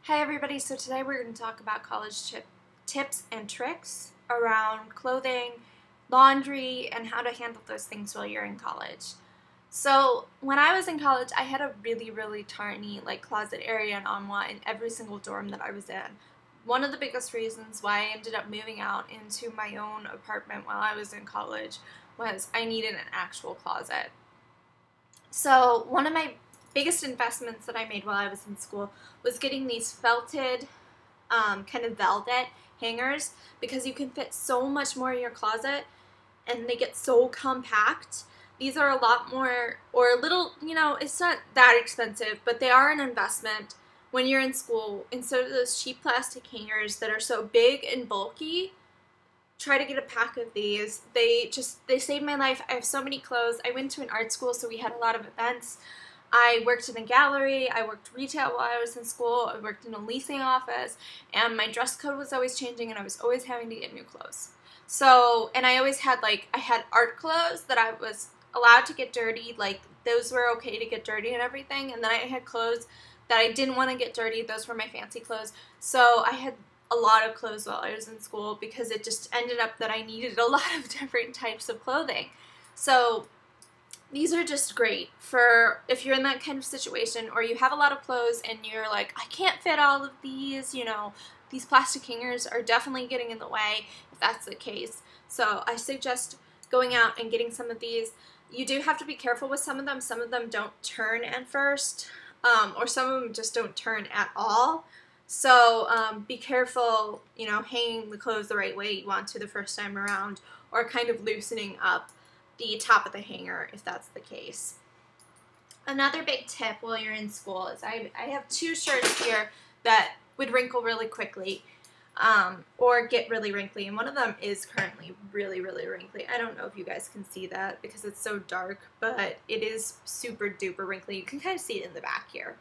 Hi everybody, so today we're going to talk about college tips and tricks around clothing, laundry, and how to handle those things while you're in college. So when I was in college, I had a really tiny closet area in Anwa in every single dorm that I was in. One of the biggest reasons why I ended up moving out into my own apartment while I was in college was I needed an actual closet. So one of my biggest investments that I made while I was in school was getting these felted kind of velvet hangers because you can fit so much more in your closet and they get so compact. These are a lot more, or a little, it's not that expensive, but they are an investment when you're in school. Instead of those cheap plastic hangers that are so big and bulky, try to get a pack of these. They saved my life. I have so many clothes. I went to an art school, so we had a lot of events. I worked in a gallery. I worked retail while I was in school. I worked in a leasing office, and my dress code was always changing, and I was always having to get new clothes. So, and I always had I had art clothes that I was allowed to get dirty. Those were okay to get dirty and everything. And then I had clothes that I didn't want to get dirty. Those were my fancy clothes. So I had a lot of clothes while I was in school because it just ended up that I needed a lot of different types of clothing. So these are just great for if you're in that kind of situation or you have a lot of clothes and you're like, I can't fit all of these, these plastic hangers are definitely getting in the way if that's the case. So I suggest going out and getting some of these. You do have to be careful with some of them. Some of them don't turn at first, or some of them just don't turn at all. So be careful, hanging the clothes the right way you want to the first time around, or kind of loosening up the top of the hanger if that's the case. Another big tip while you're in school is I have two shirts here that would wrinkle really quickly or get really wrinkly, and one of them is currently really wrinkly. I don't know if you guys can see that because it's so dark, but it is super duper wrinkly. You can kind of see it in the back here.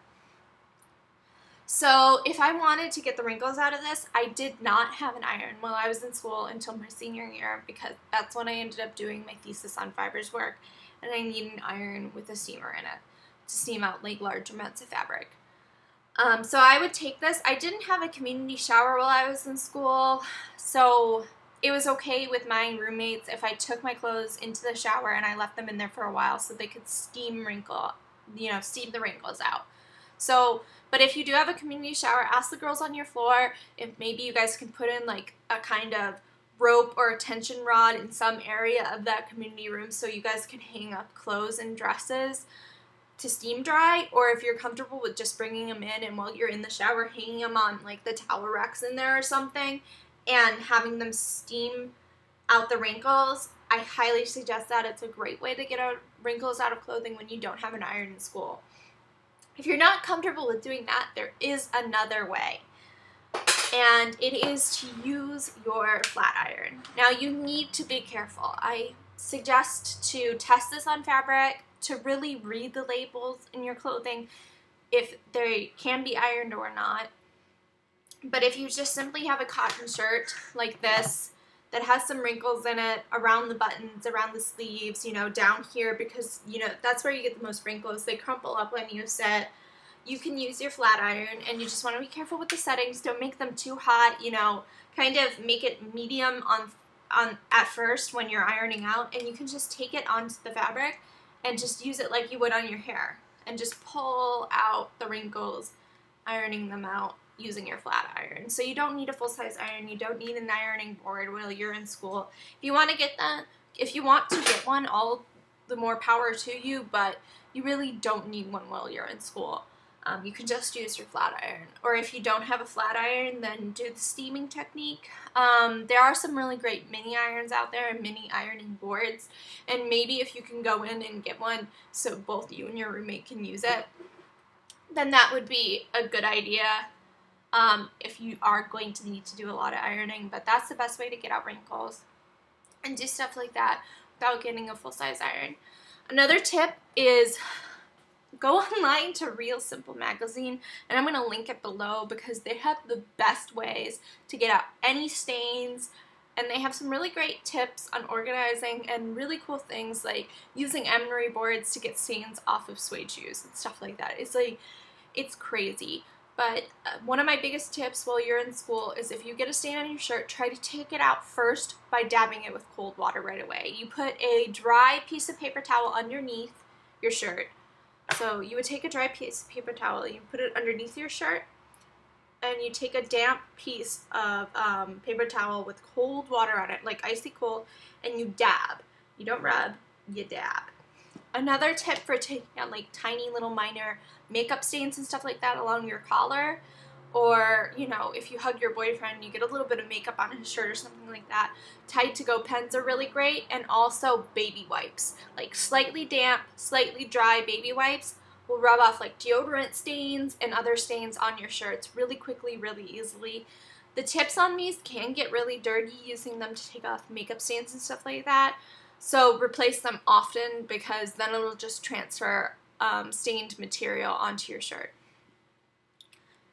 So if I wanted to get the wrinkles out of this, I did not have an iron while I was in school until my senior year because that's when I ended up doing my thesis on fibers work, and I needed an iron with a steamer in it to steam out large amounts of fabric. So I would take this. I didn't have a community shower while I was in school, so it was okay with my roommates if I took my clothes into the shower and I left them in there for a while so they could steam the wrinkles out. So, but if you do have a community shower, ask the girls on your floor if maybe you guys can put in a kind of rope or a tension rod in some area of that community room so you guys can hang up clothes and dresses to steam dry, or if you're comfortable with just bringing them in and while you're in the shower hanging them on the towel racks in there or something and having them steam out the wrinkles. I highly suggest that. It's a great way to get wrinkles out of clothing when you don't have an iron in school. If you're not comfortable with doing that, there is another way, and it is to use your flat iron. Now you need to be careful. I suggest to test this on fabric, to really read the labels in your clothing if they can be ironed or not. But if you just simply have a cotton shirt like this that has some wrinkles in it around the buttons, around the sleeves, down here, because, that's where you get the most wrinkles. They crumple up when you sit. You can use your flat iron, and you just want to be careful with the settings. Don't make them too hot, kind of make it medium on at first when you're ironing out, and you can just take it onto the fabric and just use it like you would on your hair and just pull out the wrinkles, ironing them out using your flat iron. So you don't need a full-size iron. You don't need an ironing board while you're in school. If you want to get one, all the more power to you, but you really don't need one while you're in school. You can just use your flat iron. Or if you don't have a flat iron, then do the steaming technique. There are some really great mini irons out there and mini ironing boards. And maybe if you can go in and get one so both you and your roommate can use it, then that would be a good idea if you are going to need to do a lot of ironing. But that's the best way to get out wrinkles and do stuff like that without getting a full-size iron. Another tip is go online to Real Simple magazine, and I'm going to link it below because they have the best ways to get out any stains, and they have some really great tips on organizing and really cool things like using emery boards to get stains off of suede shoes and stuff like that. It's crazy. But one of my biggest tips while you're in school is if you get a stain on your shirt, try to take it out first by dabbing it with cold water right away. You put a dry piece of paper towel underneath your shirt. So you would take a dry piece of paper towel, you put it underneath your shirt, and you take a damp piece of paper towel with cold water on it, like icy cold, and you dab. You don't rub, you dab. Another tip for taking out like tiny little minor makeup stains and stuff like that along your collar, or, you know, if you hug your boyfriend, you get a little bit of makeup on his shirt or something like that. Tide to Go pens are really great, and also baby wipes. Like slightly damp, slightly dry baby wipes will rub off like deodorant stains and other stains on your shirts really quickly, really easily. The tips on these can get really dirty using them to take off makeup stains and stuff like that. So replace them often, because then it'll just transfer stained material onto your shirt.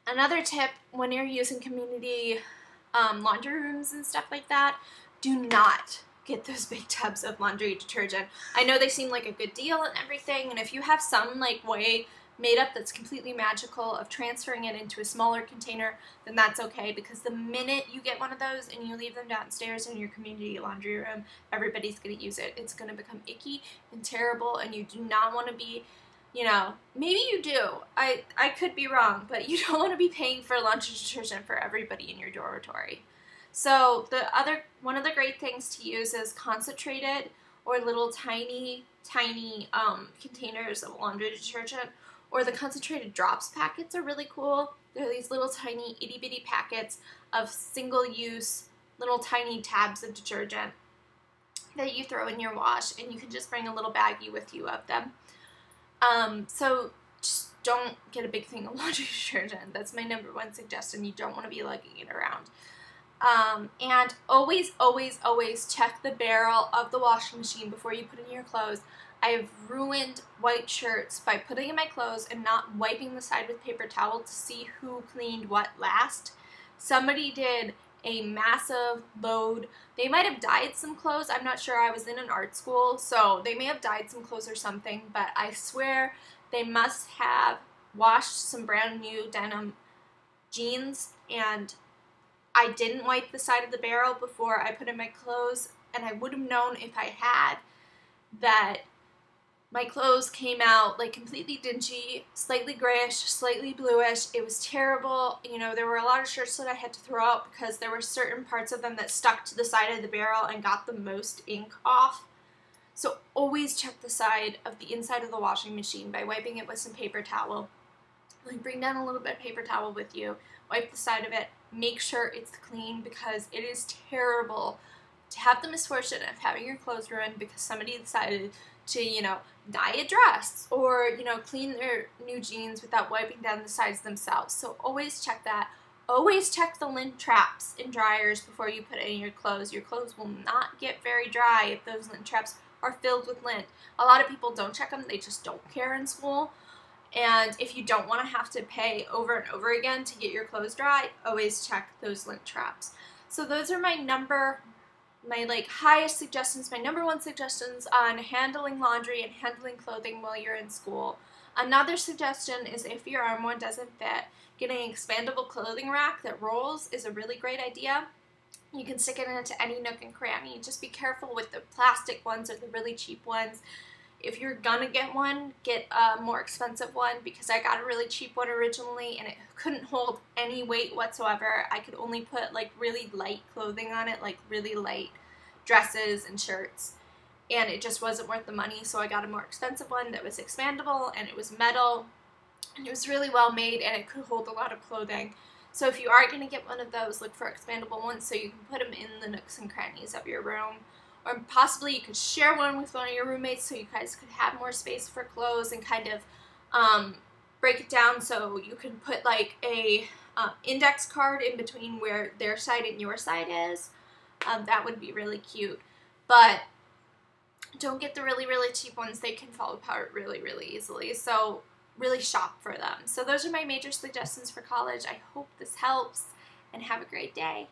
Another tip when you're using community laundry rooms and stuff like that, do not get those big tubs of laundry detergent. I know they seem like a good deal and everything, and if you have some like way made up that's completely magical of transferring it into a smaller container, then that's okay, because the minute you get one of those and you leave them downstairs in your community laundry room, everybody's going to use it. It's going to become icky and terrible, and you do not want to be, you know, maybe you do. I could be wrong, but you don't want to be paying for laundry detergent for everybody in your dormitory. So one of the great things to use is concentrated or little tiny containers of laundry detergent, or the concentrated drops packets are really cool. They're these little tiny itty bitty packets of single-use little tiny tabs of detergent that you throw in your wash, and you can just bring a little baggie with you of them. So just don't get a big thing of laundry detergent. That's my number one suggestion. You don't want to be lugging it around. And always, always, always check the barrel of the washing machine before you put in your clothes. I have ruined white shirts by putting in my clothes and not wiping the side with paper towel to see who cleaned what last. Somebody did a massive load. They might have dyed some clothes. I'm not sure. I was in an art school, so they may have dyed some clothes or something, but I swear they must have washed some brand new denim jeans, and I didn't wipe the side of the barrel before I put in my clothes, and I would have known if I had that my clothes came out like completely dingy, slightly grayish, slightly bluish. It was terrible. You know, there were a lot of shirts that I had to throw out because there were certain parts of them that stuck to the side of the barrel and got the most ink off. So always check the side of the inside of the washing machine by wiping it with some paper towel. Like, bring down a little bit of paper towel with you, wipe the side of it, make sure it's clean, because it is terrible to have the misfortune of having your clothes ruined because somebody decided to, you know, dye a dress or, you know, clean their new jeans without wiping down the sides themselves. So always check that. Always check the lint traps in dryers before you put it in your clothes. Your clothes will not get very dry if those lint traps are filled with lint. A lot of people don't check them. They just don't care in school. And if you don't want to have to pay over and over again to get your clothes dry, always check those lint traps. So those are my highest suggestions, my number one suggestions on handling laundry and handling clothing while you're in school. Another suggestion is, if your armoire doesn't fit, getting an expandable clothing rack that rolls is a really great idea. You can stick it into any nook and cranny. Just be careful with the plastic ones or the really cheap ones. If you're gonna get one, get a more expensive one, because I got a really cheap one originally and it couldn't hold any weight whatsoever. I could only put like really light clothing on it, like really light dresses and shirts, and it just wasn't worth the money, so I got a more expensive one that was expandable, and it was metal, and it was really well made, and it could hold a lot of clothing. So if you are going to get one of those, look for expandable ones so you can put them in the nooks and crannies of your room. Or possibly you could share one with one of your roommates so you guys could have more space for clothes and kind of break it down so you can put like a index card in between where their side and your side is. That would be really cute. But don't get the really, really cheap ones. They can fall apart really, really easily. So really shop for them. So those are my major suggestions for college. I hope this helps, and have a great day.